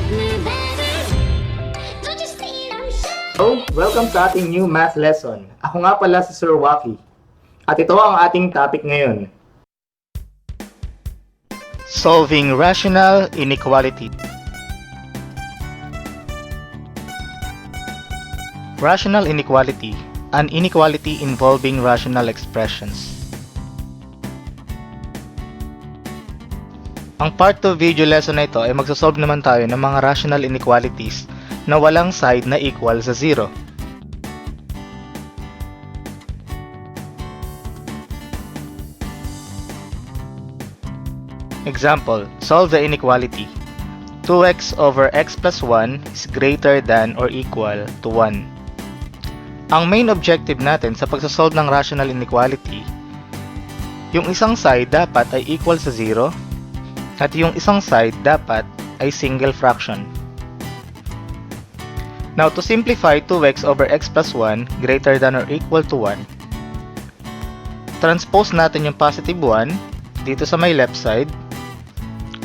So, welcome sa ating new math lesson. Ako nga pala si Sir Waki. At ito ang ating topic ngayon. Solving rational inequality. Rational inequality, an inequality involving rational expressions. Ang part 2 video lesson na ito ay magsasolve naman tayo ng mga rational inequalities na walang side na equal sa 0. Example, solve the inequality. 2x over x plus 1 is greater than or equal to 1. Ang main objective natin sa pagsasolve ng rational inequality, yung isang side dapat ay equal sa 0 at yung isang side dapat ay single fraction. Now, to simplify 2x over x plus 1 greater than or equal to 1, transpose natin yung positive 1 dito sa may left side.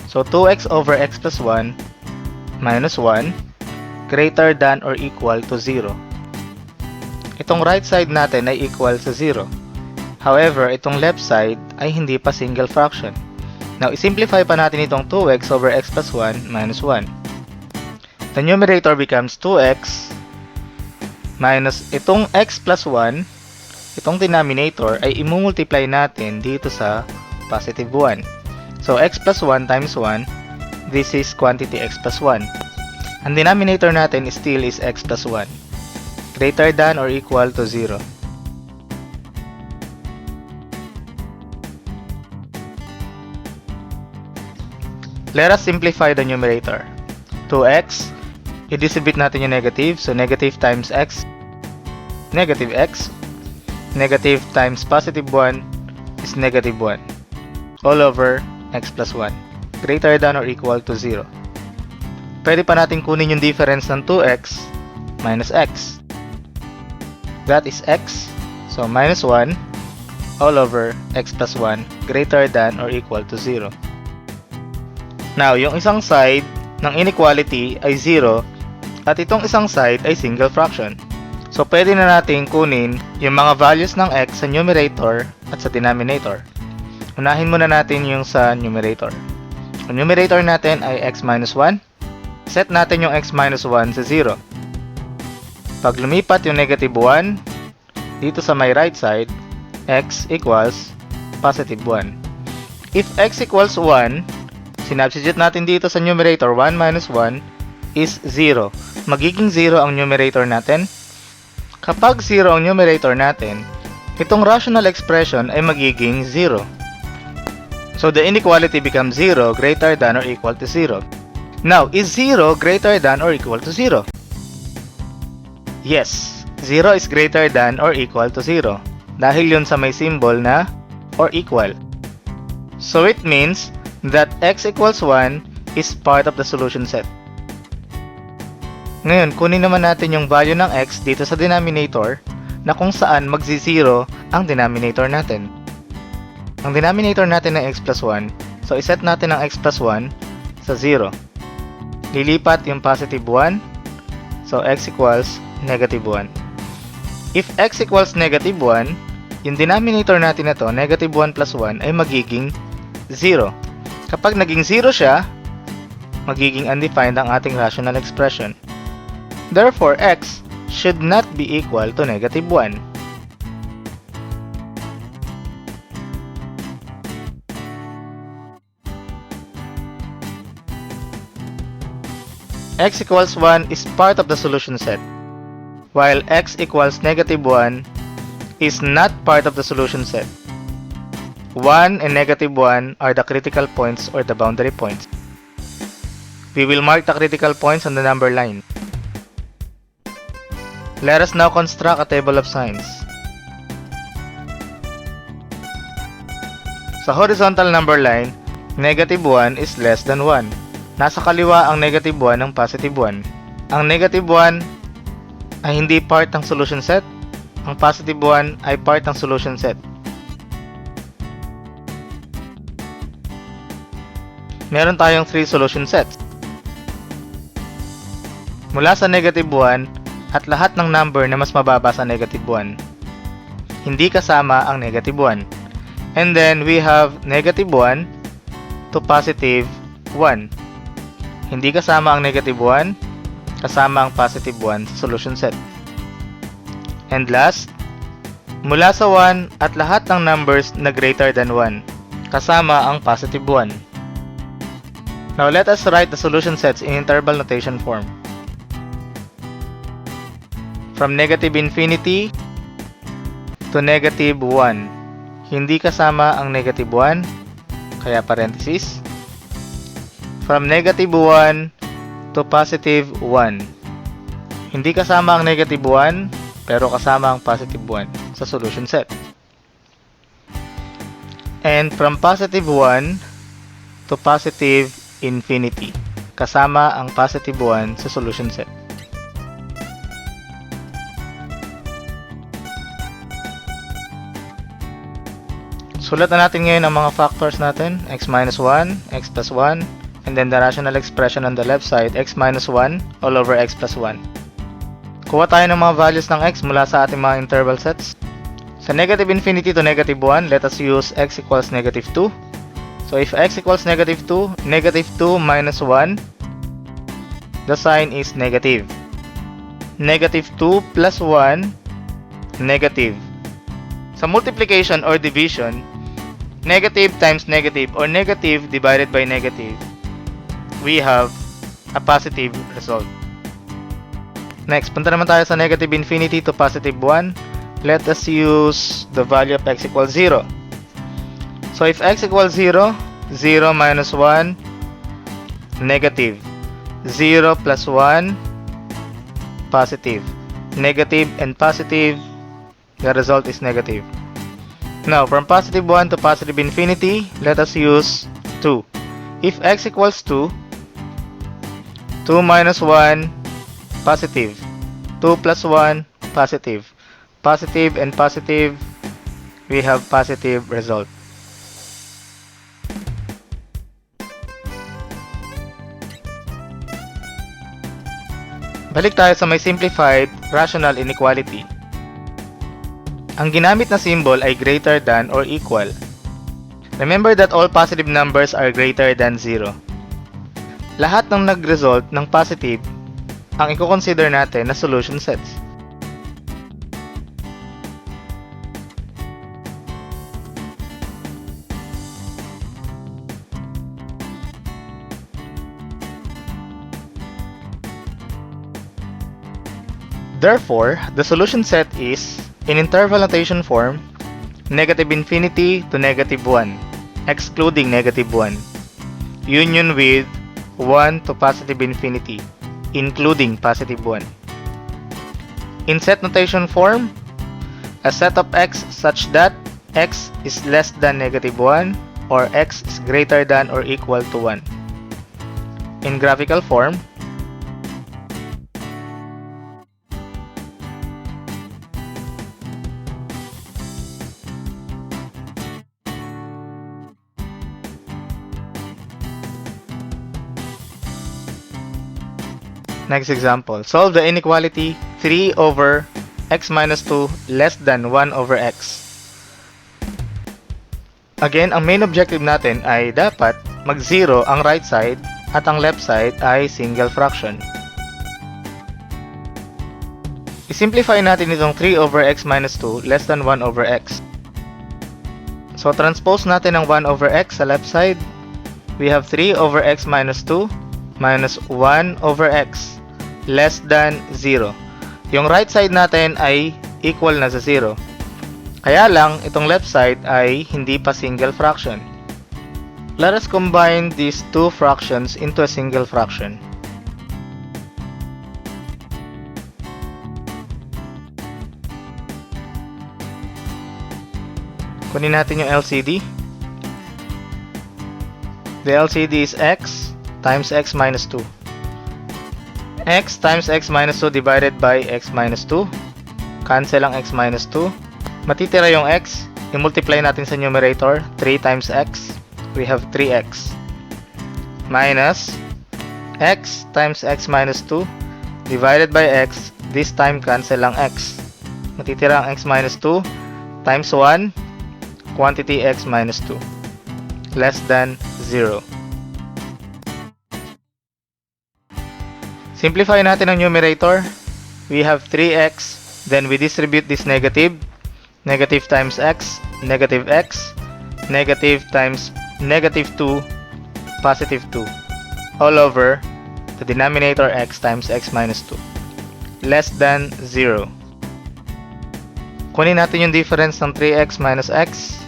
So, 2x over x plus 1 minus 1 greater than or equal to 0. Itong right side natin ay equal sa 0. However, itong left side ay hindi pa single fraction. Now, isimplify pa natin itong 2x over x plus 1 minus 1. The numerator becomes 2x minus itong x plus 1, itong denominator ay imumultiply natin dito sa positive 1. So, x plus 1 times 1, this is quantity x plus 1. Ang denominator natin still is x plus 1, greater than or equal to 0. Let us simplify the numerator. 2x, i-distribute natin yung negative, so negative times x, negative x, negative times positive 1 is negative 1, all over x plus 1, greater than or equal to 0. Pwede pa natin kunin yung difference ng 2x minus x. That is x, so minus 1, all over x plus 1, greater than or equal to 0. Now, yung isang side ng inequality ay 0 at itong isang side ay single fraction. So, pwede na natin kunin yung mga values ng x sa numerator at sa denominator. Unahin muna natin yung sa numerator. Ang numerator natin ay x minus 1. Set natin yung x minus 1 sa 0. Pag lumipat yung negative 1 dito sa my right side, x equals positive 1. If x equals 1, sinubstitute natin dito sa numerator 1 minus 1 is 0. Magiging 0 ang numerator natin. Kapag 0 ang numerator natin, itong rational expression ay magiging 0. So the inequality becomes 0 greater than or equal to 0. Now, is 0 greater than or equal to 0? Yes, 0 is greater than or equal to 0. Dahil yun sa may symbol na or equal. So it means that x equals 1 is part of the solution set. Ngayon, kunin naman natin yung value ng x dito sa denominator na kung saan magsi-0 ang denominator natin. Ang denominator natin ay x plus 1, so iset natin ang x plus 1 sa 0. Lilipat yung positive 1, so x equals negative 1. If x equals negative 1, yung denominator natin na to, negative 1 plus 1, ay magiging 0. Kapag naging 0 siya, magiging undefined ang ating rational expression. Therefore, x should not be equal to negative 1. X equals 1 is part of the solution set, while x equals negative 1 is not part of the solution set. 1 and negative 1 are the critical points or the boundary points. We will mark the critical points on the number line. Let us now construct a table of signs. Sa horizontal number line, negative 1 is less than 1. Nasa kaliwa ang negative 1 ng positive 1. Ang negative 1 ay hindi part ng solution set. Ang positive 1 ay part ng solution set. Meron tayong 3 solution sets. mula sa negative 1 at lahat ng number na mas mababa sa negative 1. Hindi kasama ang negative 1. And then we have negative 1 to positive 1. Hindi kasama ang negative 1, kasama ang positive 1 sa solution set. And last, mula sa 1 at lahat ng numbers na greater than 1, kasama ang positive 1. Now let us write the solution sets in interval notation form. From negative infinity to negative 1. Hindi kasama ang negative 1, kaya parenthesis. From negative 1 to positive 1. Hindi kasama ang negative 1, pero kasama ang positive 1 sa solution set. And from positive 1 to positive infinity. Kasama ang positive 1 sa solution set. Sulat na natin ngayon ang mga factors natin. X minus 1, x plus 1, and then the rational expression on the left side, x minus 1 all over x plus 1. Kuha tayo ng mga values ng x mula sa ating mga interval sets. Sa negative infinity to negative 1, let us use x equals negative 2. So if x equals negative 2, negative 2 minus 1, the sign is negative. Negative 2 plus 1, negative. Sa multiplication or division, negative times negative or negative divided by negative, we have a positive result. Next, punta naman tayo sa negative infinity to positive 1. Let us use the value of x equals 0. So if x equals 0, 0 minus 1, negative. 0 plus 1, positive. Negative and positive, the result is negative. Now, from positive 1 to positive infinity, let us use 2. If x equals 2, 2 minus 1, positive. 2 plus 1, positive. Positive and positive, we have positive result. Balik tayo sa may simplified rational inequality. Ang ginamit na symbol ay greater than or equal. Remember that all positive numbers are greater than 0. Lahat ng nag-result ng positive ang i-consider natin na solution sets. Therefore, the solution set is, in interval notation form, negative infinity to negative 1, excluding negative 1, union with 1 to positive infinity, including positive 1. In set notation form, a set of x such that x is less than negative 1 or x is greater than or equal to 1. In graphical form, next example, solve the inequality 3 over x minus 2 less than 1 over x. Again, ang main objective natin ay dapat mag-0 ang right side at ang left side ay single fraction. I-simplify natin itong 3 over x minus 2 less than 1 over x. So, transpose natin ang 1 over x sa left side. We have 3 over x minus 2 minus 1 over x less than 0. Yung right side natin ay equal na sa 0. Kaya lang, itong left side ay hindi pa single fraction. Let us combine these two fractions into a single fraction. Kunin natin yung LCD. The LCD is x times x minus 2. X times x minus 2 divided by x minus 2. Cancel ang x minus 2. Matitira yung x. I-multiply natin sa numerator. 3 times x. We have 3x. Minus x times x minus 2 divided by x, this time cancel ang x. Matitira ang x minus 2 times 1, quantity x minus 2, less than 0. Simplify natin ang numerator. We have 3x, then we distribute this negative. Negative times x, negative x, negative times negative 2, positive 2, all over the denominator x times x minus 2, less than 0. Kunin natin yung difference ng 3x minus x.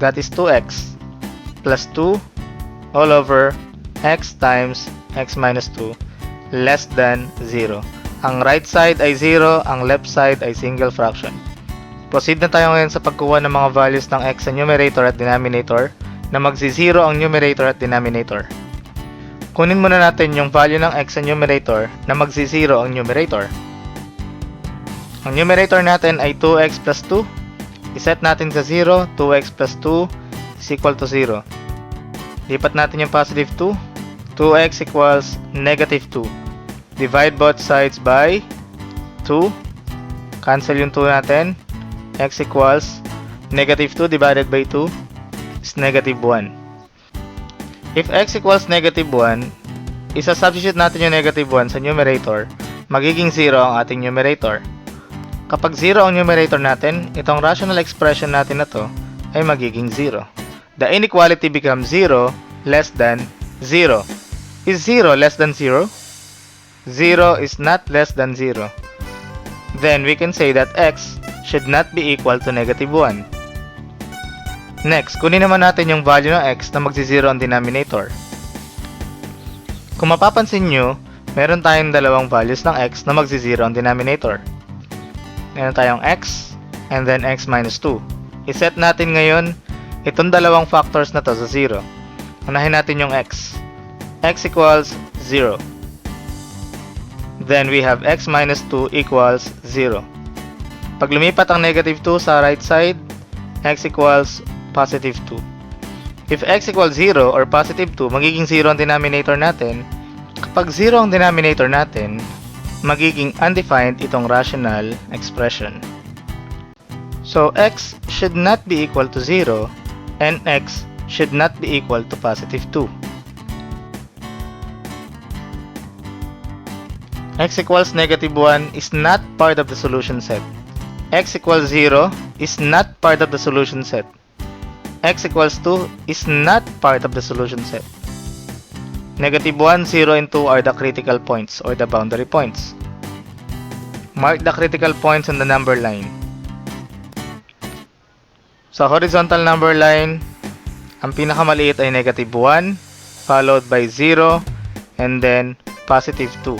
That is 2x plus 2 all over x times x minus 2 less than 0. Ang right side ay 0, ang left side ay single fraction. Proceed na tayo ngayon sa pagkuha ng mga values ng x sa numerator at denominator na magsi-0 ang numerator at denominator. Kunin muna natin yung value ng x sa numerator na magsi-0 ang numerator. Ang numerator natin ay 2x plus 2. Iset natin sa 0, 2x plus 2 is equal to 0. Lipat natin yung positive 2. 2x equals negative 2. Divide both sides by 2. Cancel yung 2 natin. X equals negative 2 divided by 2 is negative 1. If x equals negative 1, isa-substitute natin yung negative 1 sa numerator, magiging 0 ang ating numerator. Kapag 0 ang numerator natin, itong rational expression natin na to ay magiging 0. The inequality becomes 0 less than 0. Is 0 less than 0? 0 is not less than 0. Then we can say that x should not be equal to negative 1. Next, kunin naman natin yung value ng x na magsi-0 ang denominator. Kung mapapansin nyo, meron tayong dalawang values ng x na magsi-0 ang denominator. Meron tayong x and then x minus 2. Iset natin ngayon itong dalawang factors na to sa 0. Unahin natin yung x. X equals 0. Then we have x minus 2 equals 0. Pag lumipat ang negative 2 sa right side, x equals positive 2. If x equals 0 or positive 2, magiging 0 ang denominator natin. Kapag 0 ang denominator natin, magiging undefined itong rational expression. So x should not be equal to 0 and x should not be equal to positive 2. X equals negative 1 is not part of the solution set. X equals 0 is not part of the solution set. X equals 2 is not part of the solution set. Negative 1, 0, and 2 are the critical points or the boundary points. Mark the critical points on the number line. Sa horizontal number line, ang pinakamaliit ay negative 1, followed by 0, and then positive 2.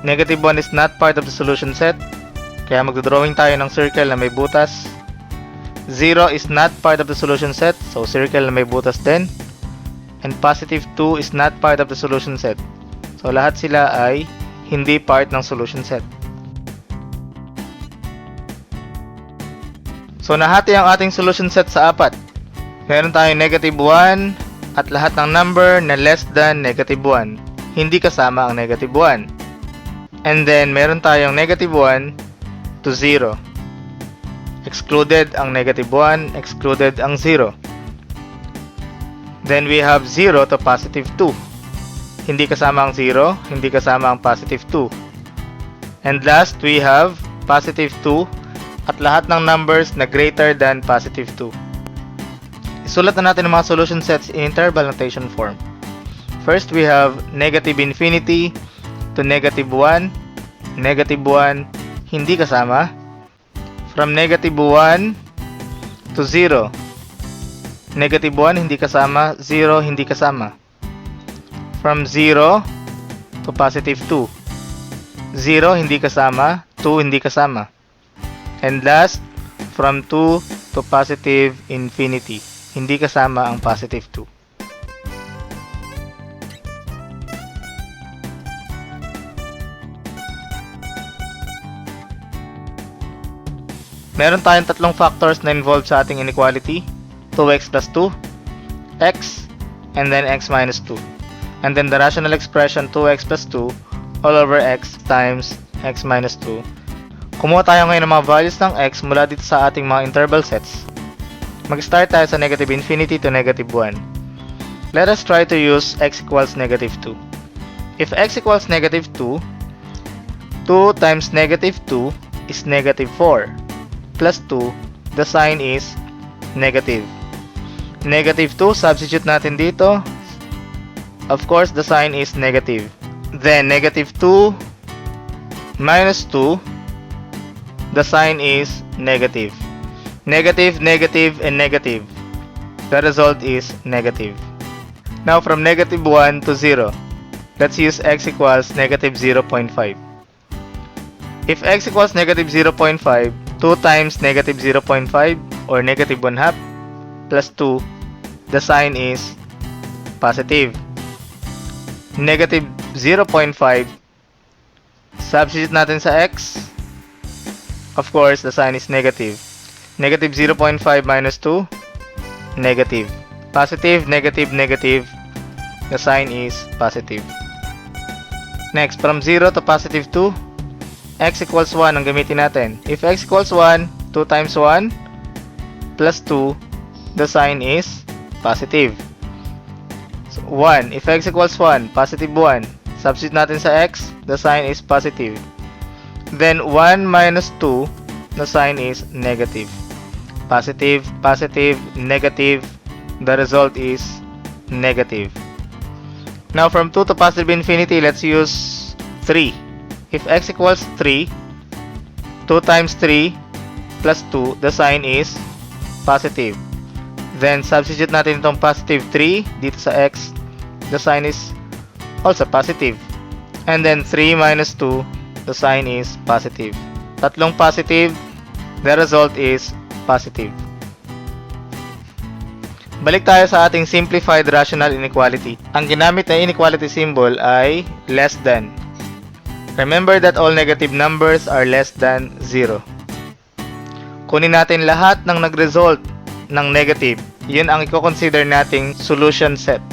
Negative 1 is not part of the solution set, kaya magdodrawing tayo ng circle na may butas. 0 is not part of the solution set, so circle na may butas din. And positive 2 is not part of the solution set, so lahat sila ay hindi part ng solution set. So nahati ang ating solution set sa 4. Meron tayong negative 1 at lahat ng number na less than negative 1. Hindi kasama ang negative 1. And then, meron tayong negative 1 to 0. Excluded ang negative 1, excluded ang 0. Then, we have 0 to positive 2. Hindi kasama ang 0, hindi kasama ang positive 2. And last, we have positive 2 at lahat ng numbers na greater than positive 2. Isulat na natin ang mga solution sets in interval notation form. First, we have negative infinity to negative 1, negative 1, hindi kasama. From negative 1 to 0, negative 1, hindi kasama. 0, hindi kasama. From 0 to positive 2, 0, hindi kasama. 2, hindi kasama. And last, from 2 to positive infinity, hindi kasama ang positive 2. Meron tayong tatlong factors na involved sa ating inequality. 2x plus 2, x, and then x minus 2. and then the rational expression 2x plus 2 all over x times x minus 2. Kumuha tayo ngayon ng mga values ng x mula dito sa ating mga interval sets. Mag-start tayo sa negative infinity to negative 1. Let us try to use x equals negative 2. If x equals negative 2, 2 times negative 2 is negative 4 plus 2, the sign is negative. Negative 2, substitute natin dito. Of course, the sign is negative. Then, negative 2 minus 2, the sign is negative. Negative, negative, and negative. The result is negative. Now, from negative 1 to 0, let's use x equals negative 0.5. If x equals negative 0.5, 2 times negative 0.5 or negative 1/2 plus 2, the sign is positive. Negative 0.5, substitute natin sa x. Of course, the sign is negative. Negative 0.5 minus 2, negative. Positive, negative, negative, the sign is positive. Next, from 0 to positive 2, x equals 1 ang gamitin natin. If x equals 1, 2 times 1 plus 2, the sign is positive. So, 1. If x equals 1, positive 1. Substitute natin sa x, the sign is positive. Then 1 minus 2, the sign is negative. Positive, positive, negative, the result is negative. Now from 2 to positive infinity, let's use 3. If x equals 3, 2 times 3 plus 2, the sign is positive. Then substitute natin itong positive 3 dito sa x, the sign is also positive. And then 3 minus 2, the sign is positive. Tatlong positive, the result is positive. Balik tayo sa ating simplified rational inequality. Ang ginamit na inequality symbol ay less than. Remember that all negative numbers are less than 0. Kunin natin lahat ng nag-result ng negative. Yun ang i-consider nating solution set.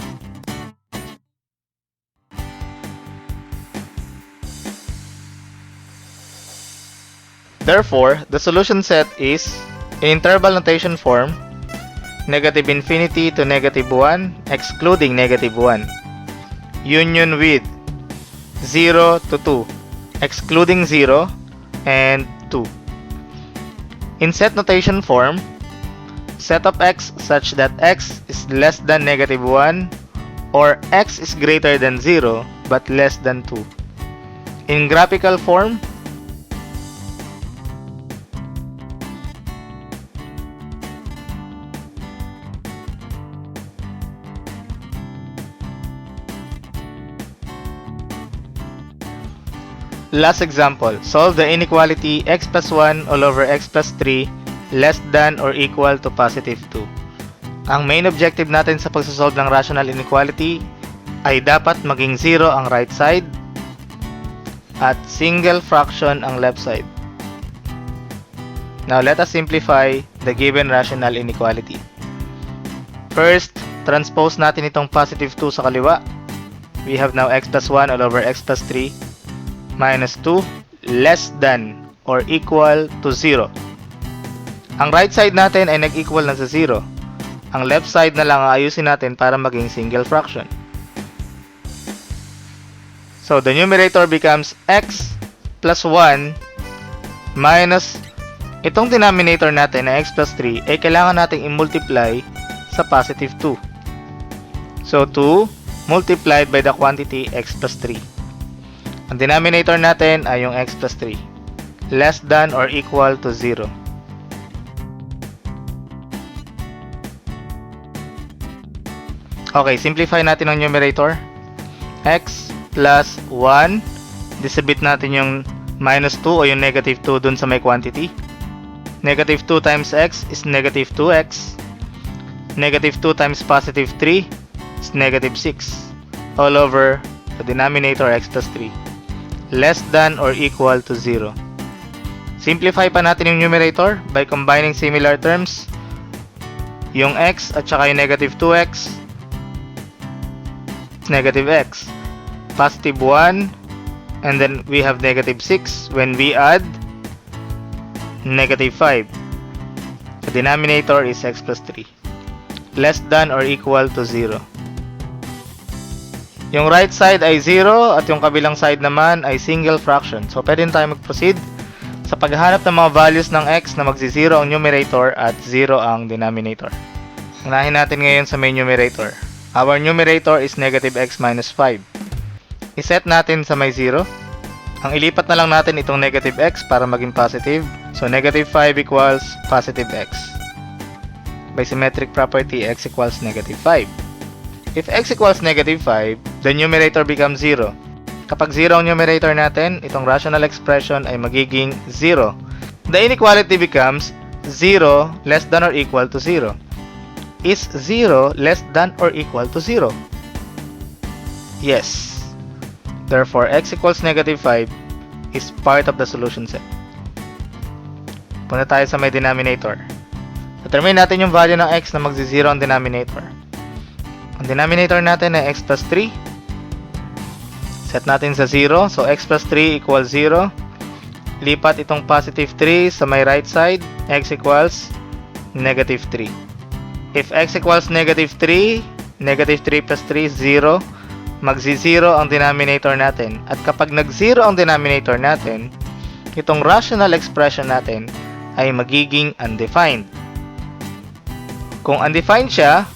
Therefore, the solution set is in interval notation form, negative infinity to negative 1, excluding negative 1. Union with 0 to 2, excluding 0 and 2. In set notation form, set of x such that x is less than negative 1 or x is greater than 0 but less than 2. In graphical form, last example, solve the inequality x plus 1 all over x plus 3 less than or equal to positive 2. Ang main objective natin sa pagsasolve ng rational inequality ay dapat maging 0 ang right side at single fraction ang left side. Now let us simplify the given rational inequality. First, transpose natin itong positive 2 sa kaliwa. We have now x plus 1 all over x plus 3 minus 2 less than or equal to 0. Ang right side natin ay nag-equal na sa 0. Ang left side na lang ang ayusin natin para maging single fraction. So the numerator becomes x plus 1 minus itong denominator natin na x plus 3 ay kailangan nating i-multiply sa positive 2. So 2 multiplied by the quantity x plus 3. Ang denominator natin ay yung x plus 3. Less than or equal to 0. Okay, simplify natin ang numerator. X plus 1. Distribute natin yung minus 2 o yung negative 2 dun sa may quantity. Negative 2 times x is negative 2x. Negative 2 times positive 3 is negative 6. All over the denominator x plus 3. Less than or equal to 0. Simplify pa natin yung numerator by combining similar terms. Yung x at saka yung negative 2x. negative x. Positive 1, and then we have negative 6 when we add negative 5. The denominator is x plus 3. Less than or equal to 0. Yung right side ay 0 at yung kabilang side naman ay single fraction. So, pwede tayo mag-proceed sa paghahanap ng mga values ng x na magsi-0 ang numerator at 0 ang denominator. Unahin natin ngayon sa may numerator. Our numerator is negative x minus 5. I-set natin sa may 0. Ang ilipat na lang natin itong negative x para maging positive. So, negative 5 equals positive x. By symmetric property, x equals negative 5. If x equals negative 5, the numerator becomes 0. Kapag 0 ang numerator natin, itong rational expression ay magiging 0. The inequality becomes 0 less than or equal to 0. Is 0 less than or equal to 0? Yes. Therefore, x equals negative 5 is part of the solution set. Punta tayo sa may denominator. Determine natin yung value ng x na magsi-0 ang denominator. Ang denominator natin ay x plus 3. Set natin sa 0. So, x plus 3 equals 0. Lipat itong positive 3 sa may right side. X equals negative 3. If x equals negative 3, negative 3 plus 3 is 0. Magsi-0 ang denominator natin. At kapag nag-0 ang denominator natin, itong rational expression natin ay magiging undefined. Kung undefined siya,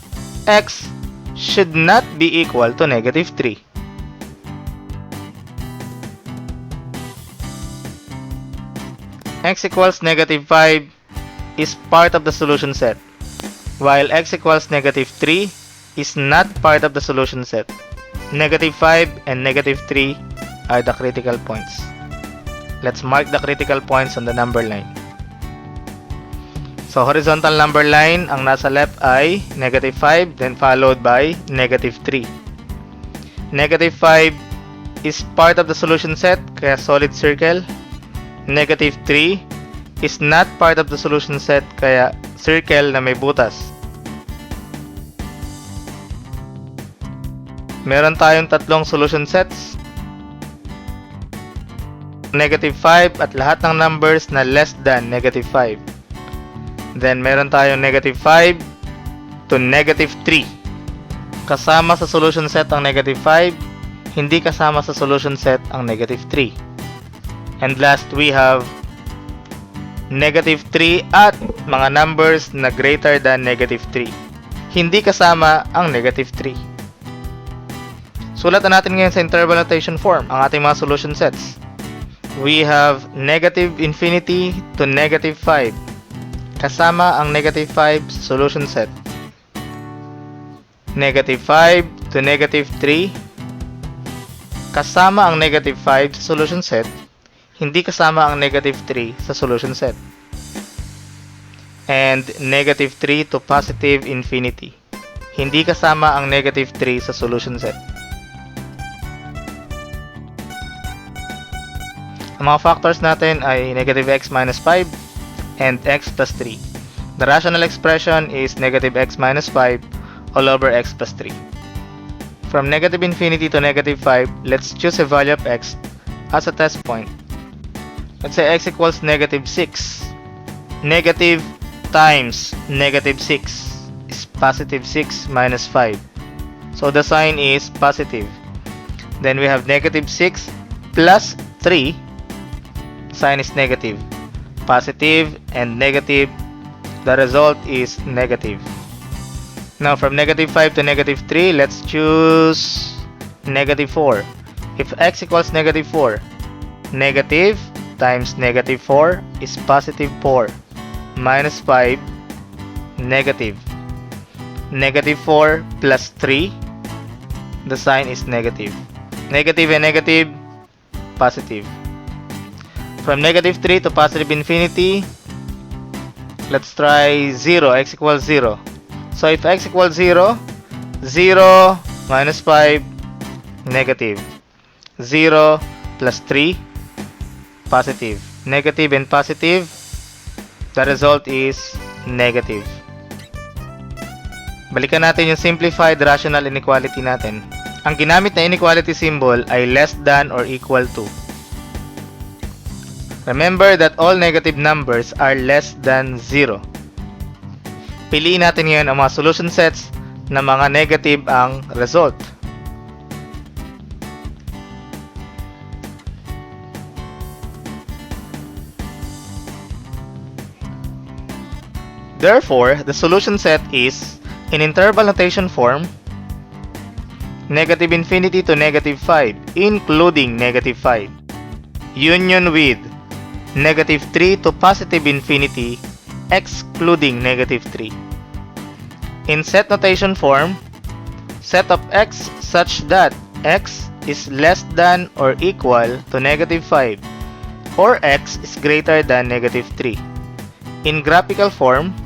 x should not be equal to negative 3. X equals negative 5 is part of the solution set, while x equals negative 3 is not part of the solution set. Negative 5 and negative 3 are the critical points. Let's mark the critical points on the number line. So, horizontal number line, ang nasa left ay negative 5, then followed by negative 3. Negative 5 is part of the solution set, kaya solid circle. Negative 3 is not part of the solution set, kaya circle na may butas. Meron tayong tatlong solution sets. Negative 5 at lahat ng numbers na less than negative 5. Then, meron tayong negative 5 to negative 3. Kasama sa solution set ang negative 5, hindi kasama sa solution set ang negative 3. And last, we have negative 3 at mga numbers na greater than negative 3. Hindi kasama ang negative 3. Sulat na natin ngayon sa interval notation form ang ating mga solution sets. We have negative infinity to negative 5. Kasama ang negative 5 sa solution set. Negative 5 to negative 3. Kasama ang negative 5 sa solution set. Hindi kasama ang negative 3 sa solution set. And negative 3 to positive infinity. Hindi kasama ang negative 3 sa solution set. Ang mga factors natin ay negative x minus 5 and x plus 3. The rational expression is negative x minus 5 all over x plus 3. From negative infinity to negative 5, let's choose a value of x as a test point. Let's say x equals negative 6. Negative times negative 6 is positive 6 minus 5. So the sign is positive. Then we have negative 6 plus 3. Sign is negative. Positive and negative, the result is negative. Now from negative 5 to negative 3, let's choose negative 4. If x equals negative 4, negative times negative 4 is positive 4 minus 5, negative. Negative 4 plus 3, the sign is negative. Negative and negative, positive. From negative 3 to positive infinity, let's try 0, x equals 0. So if x equals 0, 0 minus 5, negative. 0 plus 3, positive. Negative and positive, the result is negative. Balikan natin yung simplified rational inequality natin. Ang ginamit na inequality symbol ay less than or equal to. Remember that all negative numbers are less than 0. Piliin natin ngayon ang mga solution sets na mga negative ang result. Therefore, the solution set is in interval notation form, negative infinity to negative 5, including negative 5, union with negative 3 to positive infinity, excluding negative 3. In set notation form, set of x such that x is less than or equal to negative 5, or x is greater than negative 3. In graphical form,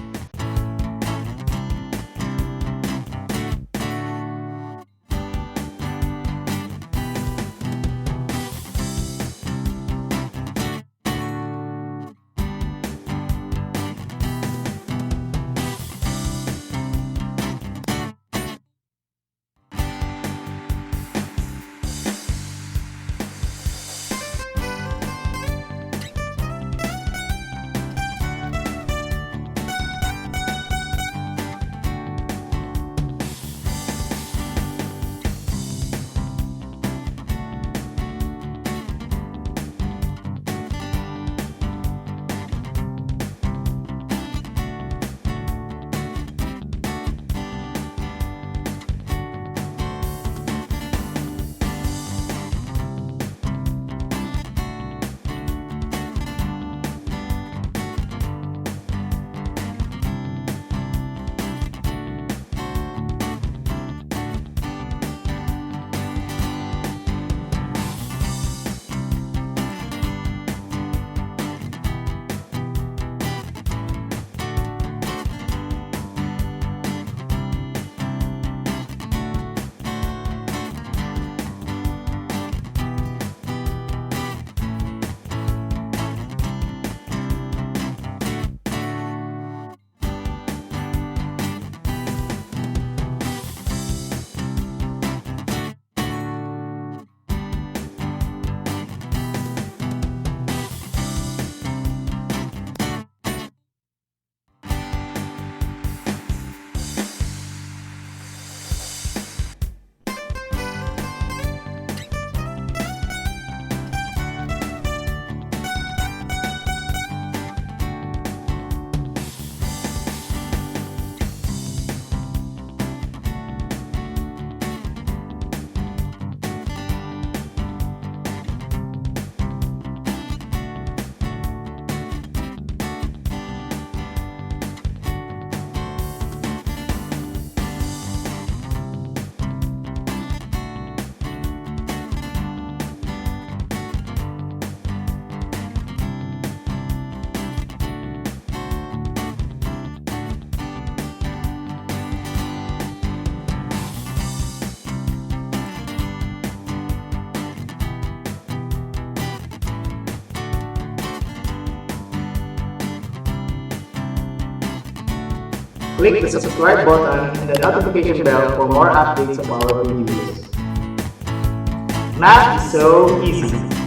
click the subscribe button and the notification bell for more updates of our videos. Math is so easy.